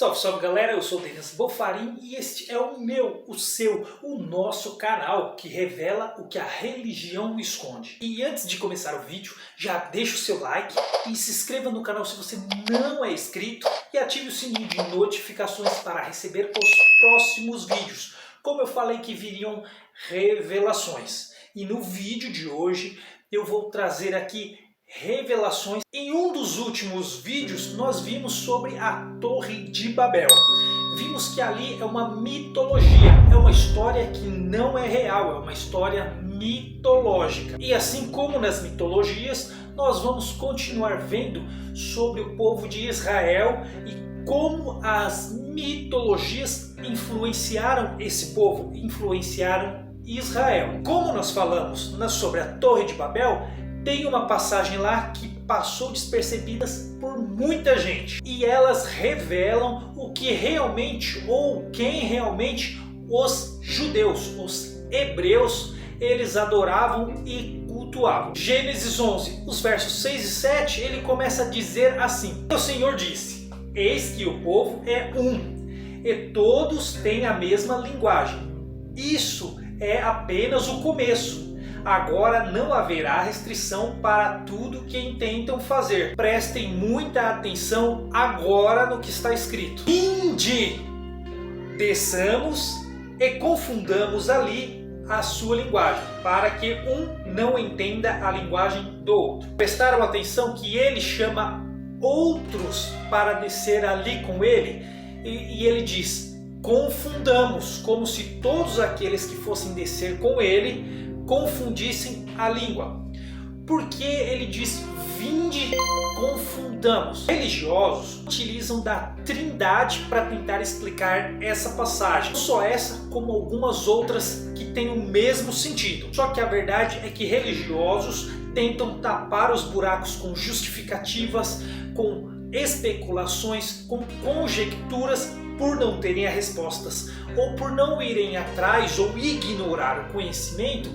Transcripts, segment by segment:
Salve, salve galera, eu sou o Denis Bofarim e este é o meu, o seu, o nosso canal que revela o que a religião esconde. E antes de começar o vídeo, já deixa o seu like e se inscreva no canal se você não é inscrito e ative o sininho de notificações para receber os próximos vídeos. Como eu falei que viriam revelações. E no vídeo de hoje eu vou trazer aqui revelações. Em um dos últimos vídeos nós vimos sobre a Torre de Babel. Vimos que ali é uma mitologia, é uma história que não é real, é uma história mitológica. E assim como nas mitologias, nós vamos continuar vendo sobre o povo de Israel e como as mitologias influenciaram esse povo, influenciaram Israel. Como nós falamos sobre a Torre de Babel, tem uma passagem lá que passou despercebidas por muita gente. E elas revelam o que realmente, ou quem realmente os judeus, os hebreus, eles adoravam e cultuavam. Gênesis 11, os versos 6 e 7, ele começa a dizer assim: O Senhor disse, eis que o povo é um, e todos têm a mesma linguagem. Isso é apenas o começo. Agora não haverá restrição para tudo que intentam fazer. Prestem muita atenção agora no que está escrito. Vinde, desçamos e confundamos ali a sua linguagem, para que um não entenda a linguagem do outro. Prestaram atenção que ele chama outros para descer ali com ele, e ele diz, confundamos, como se todos aqueles que fossem descer com ele confundissem a língua. Porque ele diz, vinde, confundamos. Religiosos utilizam da Trindade para tentar explicar essa passagem. Não só essa, como algumas outras que têm o mesmo sentido. Só que a verdade é que religiosos tentam tapar os buracos com justificativas, com especulações, com conjecturas, por não terem as respostas, ou por não irem atrás ou ignorar o conhecimento,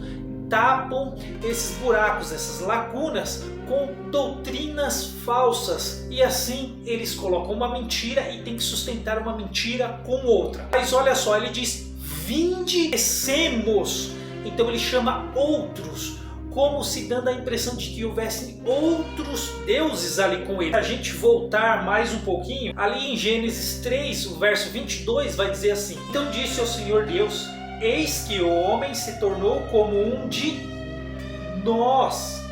tapam esses buracos, essas lacunas com doutrinas falsas, e assim eles colocam uma mentira e tem que sustentar uma mentira com outra. Mas olha só, ele diz, vinde, descemos. Então ele chama outros, como se dando a impressão de que houvessem outros deuses ali com ele. Para a gente voltar mais um pouquinho, ali em Gênesis 3, o verso 22 vai dizer assim: Então disse o Senhor Deus, eis que o homem se tornou como um de nós,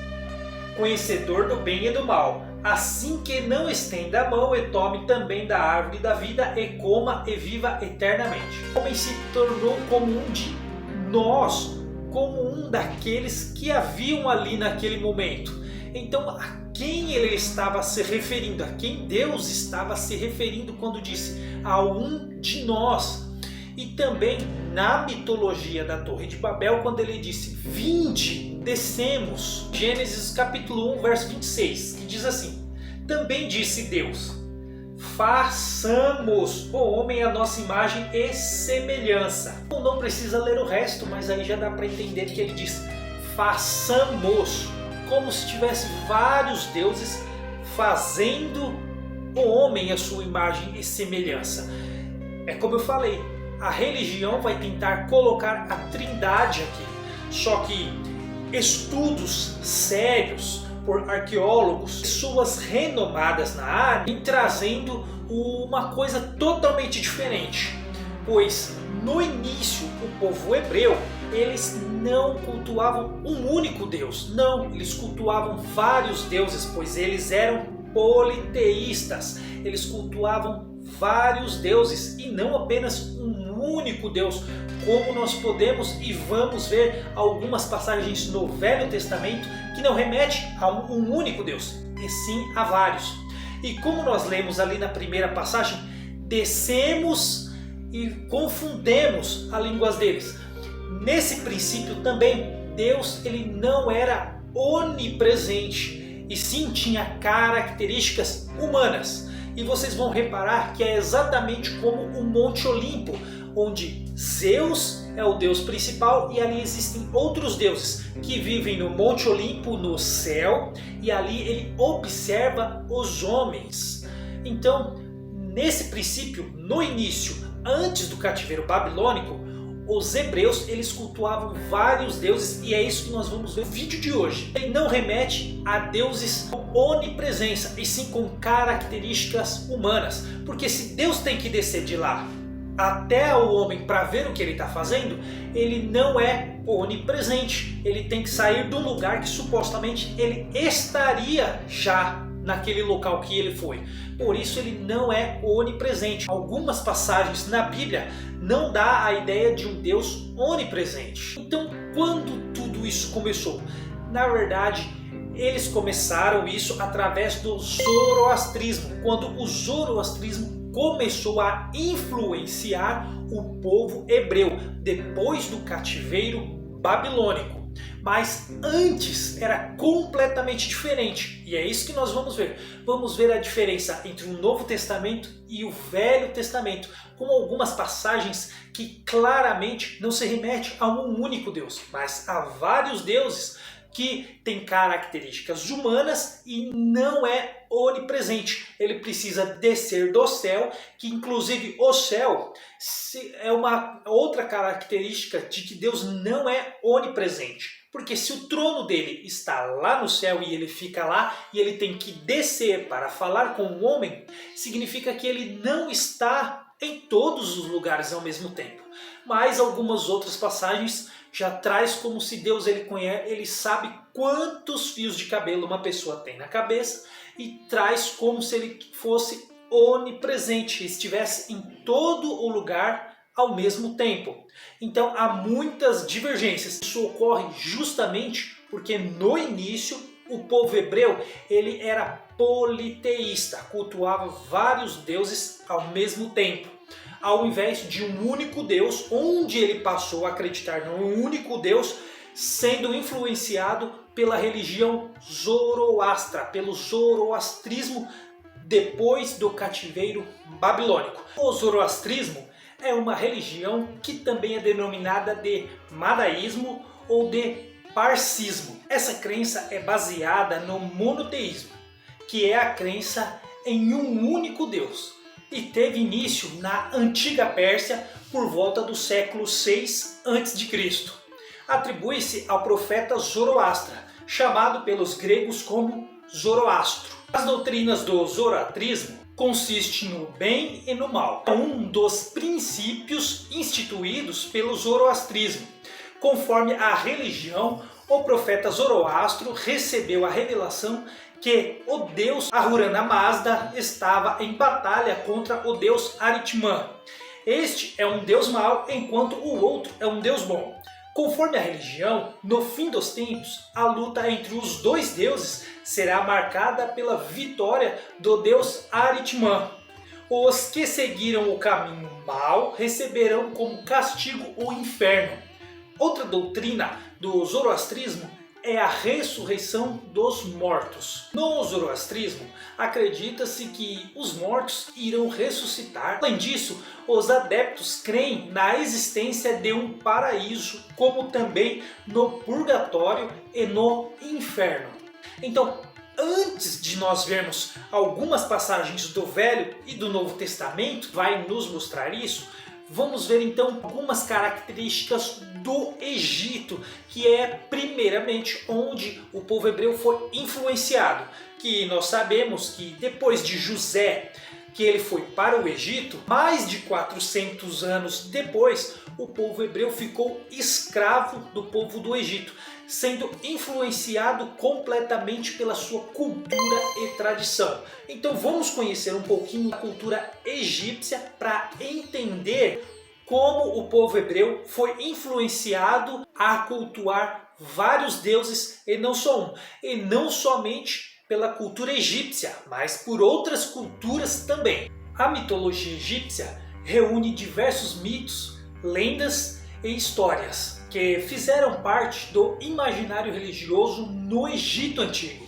conhecedor do bem e do mal. Assim que não estenda a mão e tome também da árvore da vida e coma e viva eternamente. O homem se tornou como um de nós, como um daqueles que haviam ali naquele momento. Então, a quem ele estava se referindo? A quem Deus estava se referindo quando disse a um de nós? E também na mitologia da Torre de Babel, quando ele disse, vinde, descemos. Gênesis capítulo 1, verso 26, que diz assim, também disse Deus, façamos o homem à nossa imagem e semelhança. Não precisa ler o resto, mas aí já dá para entender que ele diz, façamos, como se tivesse vários deuses fazendo o homem à sua imagem e semelhança. É como eu falei, a religião vai tentar colocar a Trindade aqui, só que estudos sérios por arqueólogos, pessoas renomadas na área, vêm trazendo uma coisa totalmente diferente. Pois no início o povo hebreu, eles não cultuavam um único Deus, não, eles cultuavam vários deuses, pois eles eram politeístas, eles cultuavam vários deuses e não apenas um único Deus, como nós podemos e vamos ver algumas passagens no Velho Testamento que não remete a um único Deus, e sim a vários. E como nós lemos ali na primeira passagem, descemos e confundemos as línguas deles. Nesse princípio também, Deus ele não era onipresente, e sim tinha características humanas. E vocês vão reparar que é exatamente como o Monte Olimpo, onde Zeus é o deus principal e ali existem outros deuses que vivem no Monte Olimpo, no céu, e ali ele observa os homens. Então, Nesse princípio, no início, antes do cativeiro babilônico, os hebreus eles cultuavam vários deuses e é isso que nós vamos ver no vídeo de hoje. Ele não remete a deuses com onipresença e sim com características humanas, porque se Deus tem que descer de lá até o homem para ver o que ele está fazendo, ele não é onipresente. Ele tem que sair do lugar que supostamente ele estaria já naquele local que ele foi. Por isso ele não é onipresente. Algumas passagens na Bíblia não dá a ideia de um Deus onipresente. Então, quando tudo isso começou? Na verdade, eles começaram isso através do zoroastrismo, quando o zoroastrismo começou a influenciar o povo hebreu depois do cativeiro babilônico. Mas antes era completamente diferente. E é isso que nós vamos ver. Vamos ver a diferença entre o Novo Testamento e o Velho Testamento, com algumas passagens que claramente não se remete a um único Deus, mas a vários deuses que têm características humanas e não é onipresente. Ele precisa descer do céu, que inclusive o céu é uma outra característica de que Deus não é onipresente. Porque se o trono dele está lá no céu e ele fica lá e ele tem que descer para falar com o homem, significa que ele não está em todos os lugares ao mesmo tempo. Mas algumas outras passagens já traz como se Deus ele sabe quantos fios de cabelo uma pessoa tem na cabeça e traz como se ele fosse onipresente, estivesse em todo o lugar ao mesmo tempo. Então há muitas divergências. Isso ocorre justamente porque no início o povo hebreu ele era politeísta, cultuava vários deuses ao mesmo tempo. Ao invés de um único Deus, onde ele passou a acreditar num único Deus, sendo influenciado pela religião zoroastra, pelo zoroastrismo depois do cativeiro babilônico. O zoroastrismo é uma religião que também é denominada de madaísmo ou de parcismo. Essa crença é baseada no monoteísmo, que é a crença em um único Deus. E teve início na antiga Pérsia por volta do século 6 a.C. Atribui-se ao profeta Zoroastra, chamado pelos gregos como Zoroastro. As doutrinas do zoroastrismo consistem no bem e no mal. É um dos princípios instituídos pelo zoroastrismo. Conforme a religião, o profeta Zoroastro recebeu a revelação que o deus Ahura Mazda estava em batalha contra o deus Aritmã. Este é um deus mau, enquanto o outro é um deus bom. Conforme a religião, no fim dos tempos, a luta entre os dois deuses será marcada pela vitória do deus Aritmã. Os que seguiram o caminho mau receberão como castigo o inferno. Outra doutrina do zoroastrismo é a ressurreição dos mortos. No zoroastrismo, acredita-se que os mortos irão ressuscitar. Além disso, os adeptos creem na existência de um paraíso, como também no purgatório e no inferno. Então, antes de nós vermos algumas passagens do Velho e do Novo Testamento, vai nos mostrar isso. Vamos ver então algumas características do Egito, que é primeiramente onde o povo hebreu foi influenciado. Que nós sabemos que depois de José, que ele foi para o Egito, mais de 400 anos depois, o povo hebreu ficou escravo do povo do Egito, sendo influenciado completamente pela sua cultura e tradição. Então vamos conhecer um pouquinho da cultura egípcia para entender como o povo hebreu foi influenciado a cultuar vários deuses e não só um. E não somente pela cultura egípcia, mas por outras culturas também. A mitologia egípcia reúne diversos mitos, lendas e histórias que fizeram parte do imaginário religioso no Egito Antigo,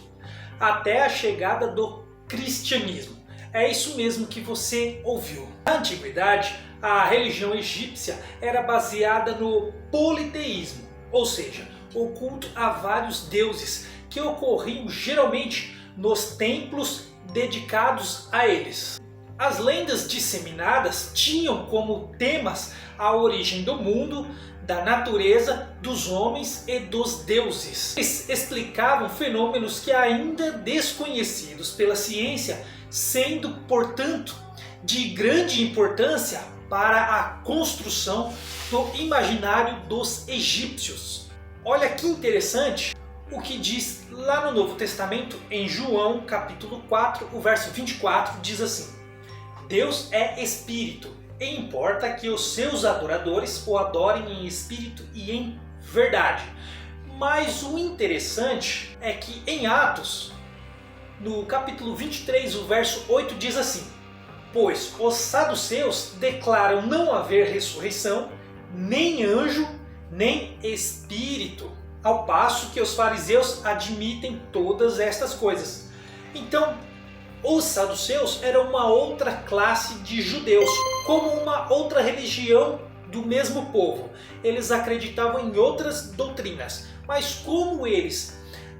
até a chegada do cristianismo. É isso mesmo que você ouviu. Na antiguidade, a religião egípcia era baseada no politeísmo, ou seja, o culto a vários deuses que ocorriam geralmente nos templos dedicados a eles. As lendas disseminadas tinham como temas a origem do mundo, da natureza, dos homens e dos deuses. Eles explicavam fenômenos que ainda desconhecidos pela ciência, sendo, portanto, de grande importância para a construção do imaginário dos egípcios. Olha que interessante o que diz lá no Novo Testamento, em João capítulo 4, o verso 24, diz assim: Deus é espírito, e importa que os seus adoradores o adorem em espírito e em verdade. Mas o interessante é que em Atos, no capítulo 23, o verso 8 diz assim: Pois os saduceus declaram não haver ressurreição, nem anjo, nem espírito, ao passo que os fariseus admitem todas estas coisas. Então, os saduceus eram uma outra classe de judeus, como uma outra religião do mesmo povo. Eles acreditavam em outras doutrinas, mas como eles,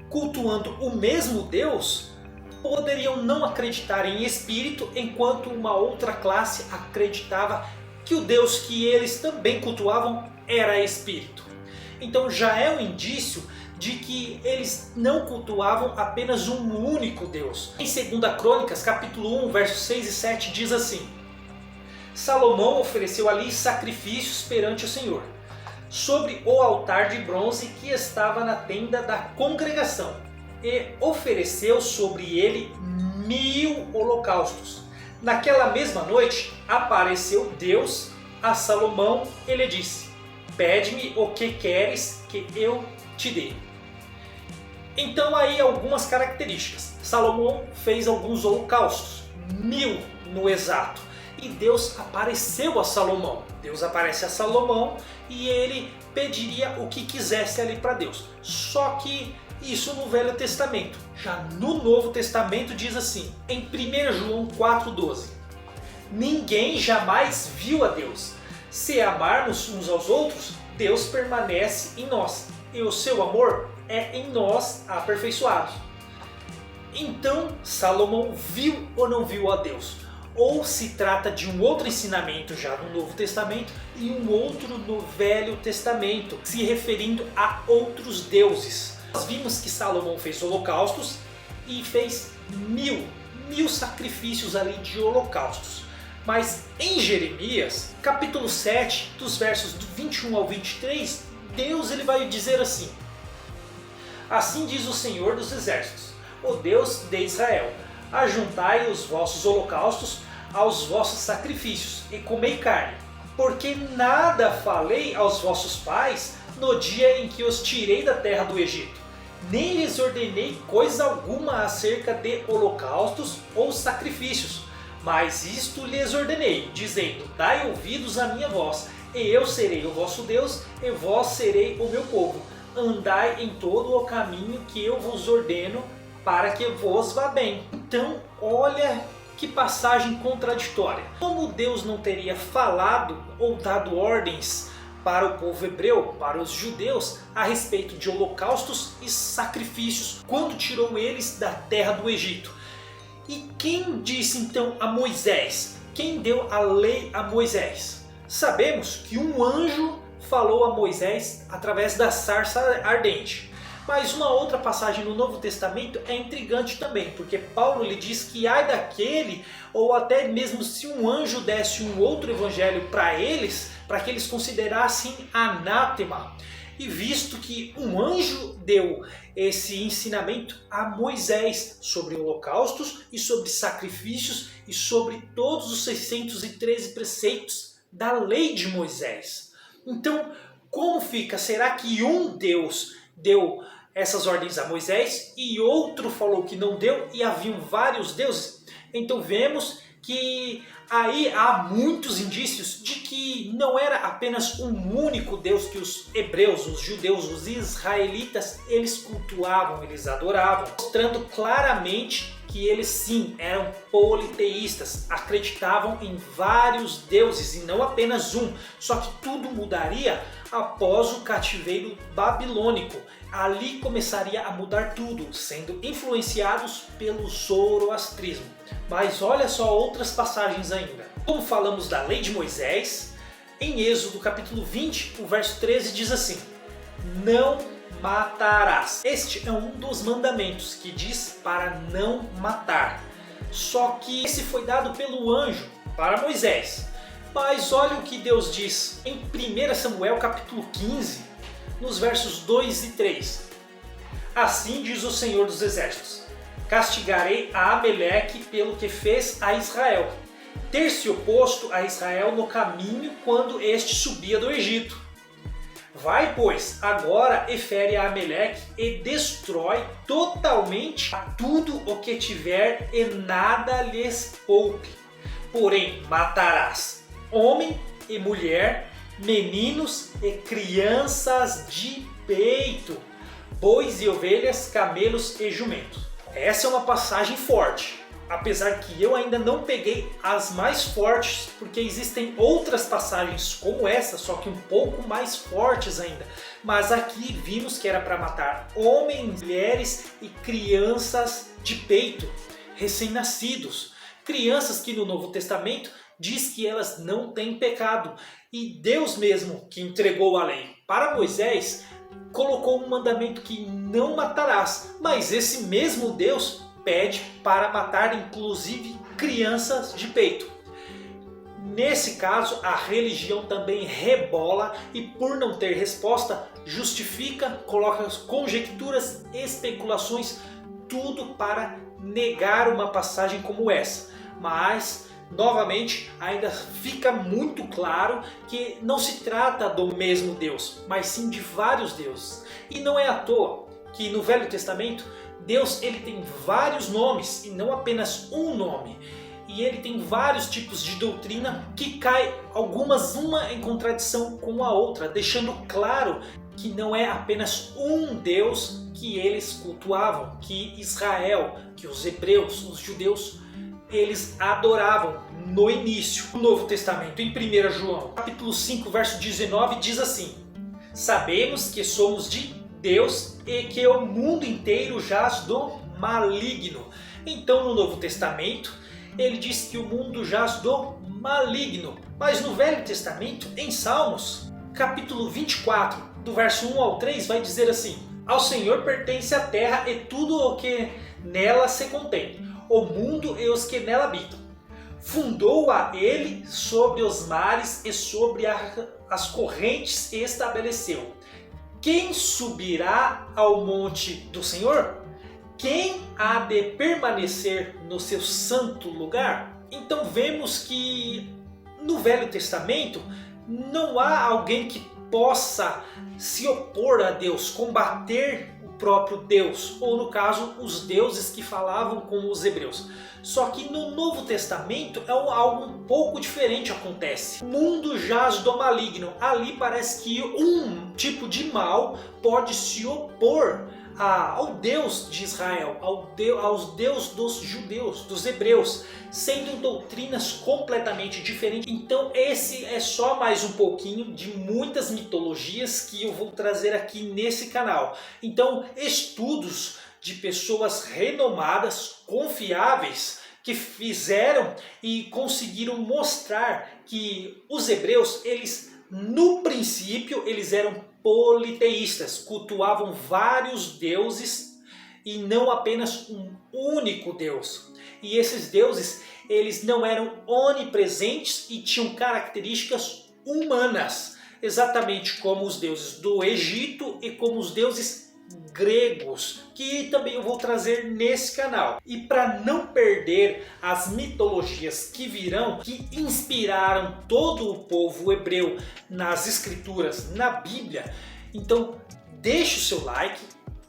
cultuando o mesmo Deus, poderiam não acreditar em espírito, enquanto uma outra classe acreditava que o Deus que eles também cultuavam era espírito. Então já é um indício de que eles não cultuavam apenas um único Deus. Em 2 Crônicas, capítulo 1, versos 6 e 7, diz assim: Salomão ofereceu ali sacrifícios perante o Senhor, sobre o altar de bronze que estava na tenda da congregação, e ofereceu sobre ele 1000 holocaustos. Naquela mesma noite apareceu Deus a Salomão e lhe disse: Pede-me o que queres que eu te dê. Então aí algumas características. Salomão fez alguns holocaustos, 1000 no exato. E Deus apareceu a Salomão. Deus aparece a Salomão e ele pediria o que quisesse ali para Deus. Só que isso no Velho Testamento. Já no Novo Testamento diz assim, em 1 João 4,12: Ninguém jamais viu a Deus. Se amarmos uns aos outros, Deus permanece em nós, e o seu amor é em nós aperfeiçoado. Então, Salomão viu ou não viu a Deus? Ou se trata de um outro ensinamento já no Novo Testamento e um outro no Velho Testamento, se referindo a outros deuses. Nós vimos que Salomão fez holocaustos e fez 1000 sacrifícios ali de holocaustos. Mas em Jeremias, capítulo 7, dos versos 21 ao 23, Deus ele vai dizer assim: Assim diz o Senhor dos Exércitos, o Deus de Israel: Ajuntai os vossos holocaustos aos vossos sacrifícios e comei carne, porque nada falei aos vossos pais no dia em que os tirei da terra do Egito, nem lhes ordenei coisa alguma acerca de holocaustos ou sacrifícios. Mas isto lhes ordenei, dizendo: Dai ouvidos à minha voz, e eu serei o vosso Deus, e vós serei o meu povo. Andai em todo o caminho que eu vos ordeno, para que vos vá bem. Então, olha que passagem contraditória. Como Deus não teria falado ou dado ordens para o povo hebreu, para os judeus, a respeito de holocaustos e sacrifícios, quando tirou eles da terra do Egito? E quem disse então a Moisés? Quem deu a lei a Moisés? Sabemos que um anjo falou a Moisés através da sarça ardente. Mas uma outra passagem no Novo Testamento é intrigante também, porque Paulo lhe diz que ai daquele, ou até mesmo se um anjo desse um outro evangelho para eles, para que eles considerassem anátema. E visto que um anjo deu esse ensinamento a Moisés sobre holocaustos e sobre sacrifícios e sobre todos os 613 preceitos da lei de Moisés. Então, como fica? Será que um Deus deu essas ordens a Moisés e outro falou que não deu e haviam vários deuses? Então vemos que aí há muitos indícios de que não era apenas um único Deus que os hebreus, os judeus, os israelitas, eles cultuavam, eles adoravam, mostrando claramente que que eles sim eram politeístas, acreditavam em vários deuses e não apenas um, só que tudo mudaria após o cativeiro babilônico. Ali começaria a mudar tudo, sendo influenciados pelo zoroastrismo. Mas olha só outras passagens ainda. Como falamos da lei de Moisés, em Êxodo capítulo 20, o verso 13 diz assim: não matarás. Este é um dos mandamentos que diz para não matar. Só que esse foi dado pelo anjo para Moisés. Mas olha o que Deus diz em 1 Samuel capítulo 15, nos versos 2 e 3. Assim diz o Senhor dos Exércitos: castigarei a Ameleque pelo que fez a Israel, ter se oposto a Israel no caminho quando este subia do Egito. Vai, pois, agora e fere a Ameleque e destrói totalmente tudo o que tiver e nada lhes poupe. Porém matarás homem e mulher, meninos e crianças de peito, bois e ovelhas, camelos e jumentos. Essa é uma passagem forte, apesar que eu ainda não peguei as mais fortes, porque existem outras passagens como essa, só que um pouco mais fortes ainda. Mas aqui vimos que era para matar homens, mulheres e crianças de peito, recém-nascidos. Crianças que no Novo Testamento diz que elas não têm pecado. E Deus mesmo, que entregou a lei para Moisés, colocou um mandamento que não matarás. Mas esse mesmo Deus pede para matar inclusive crianças de peito. Nesse caso, a religião também rebola e, por não ter resposta, justifica, coloca conjecturas, especulações, tudo para negar uma passagem como essa. Mas, novamente, ainda fica muito claro que não se trata do mesmo Deus, mas sim de vários deuses. E não é à toa que no Velho Testamento Deus ele tem vários nomes e não apenas um nome. E ele tem vários tipos de doutrina que cai algumas uma em contradição com a outra, deixando claro que não é apenas um Deus que eles cultuavam, que Israel, que os hebreus, os judeus, eles adoravam no início. No Novo Testamento, em 1 João, capítulo 5, verso 19, diz assim: sabemos que somos de Deus e que o mundo inteiro jaz do maligno. Então, no Novo Testamento, ele diz que o mundo jaz do maligno. Mas no Velho Testamento, em Salmos, capítulo 24, do verso 1 ao 3, vai dizer assim: ao Senhor pertence a terra e tudo o que nela se contém, o mundo e os que nela habitam. Fundou-a ele sobre os mares e sobre as correntes estabeleceu. Quem subirá ao monte do Senhor? Quem há de permanecer no seu santo lugar? Então vemos que no Velho Testamento não há alguém que possa se opor a Deus, combater o próprio Deus, ou no caso os deuses que falavam com os hebreus. Só que no Novo Testamento algo um pouco diferente acontece. O mundo jaz do maligno. Ali parece que um tipo de mal pode se opor ao Deus de Israel, aos Deus dos judeus, dos hebreus, sendo doutrinas completamente diferentes. Então esse é só mais um pouquinho de muitas mitologias que eu vou trazer aqui nesse canal. Então estudos de pessoas renomadas, confiáveis, que fizeram e conseguiram mostrar que os hebreus, eles no princípio, eles eram politeístas, cultuavam vários deuses e não apenas um único Deus. E esses deuses, eles não eram onipresentes e tinham características humanas, exatamente como os deuses do Egito e como os deuses gregos, que também eu vou trazer nesse canal. E para não perder as mitologias que virão, que inspiraram todo o povo hebreu nas escrituras, na Bíblia, então deixe o seu like,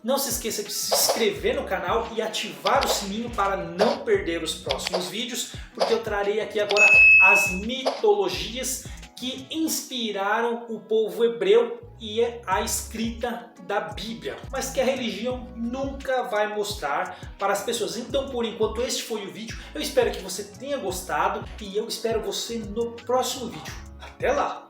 não se esqueça de se inscrever no canal e ativar o sininho para não perder os próximos vídeos, porque eu trarei aqui agora as mitologias que inspiraram o povo hebreu e a escrita da Bíblia, mas que a religião nunca vai mostrar para as pessoas. Então, por enquanto, este foi o vídeo. Eu espero que você tenha gostado e eu espero você no próximo vídeo. Até lá!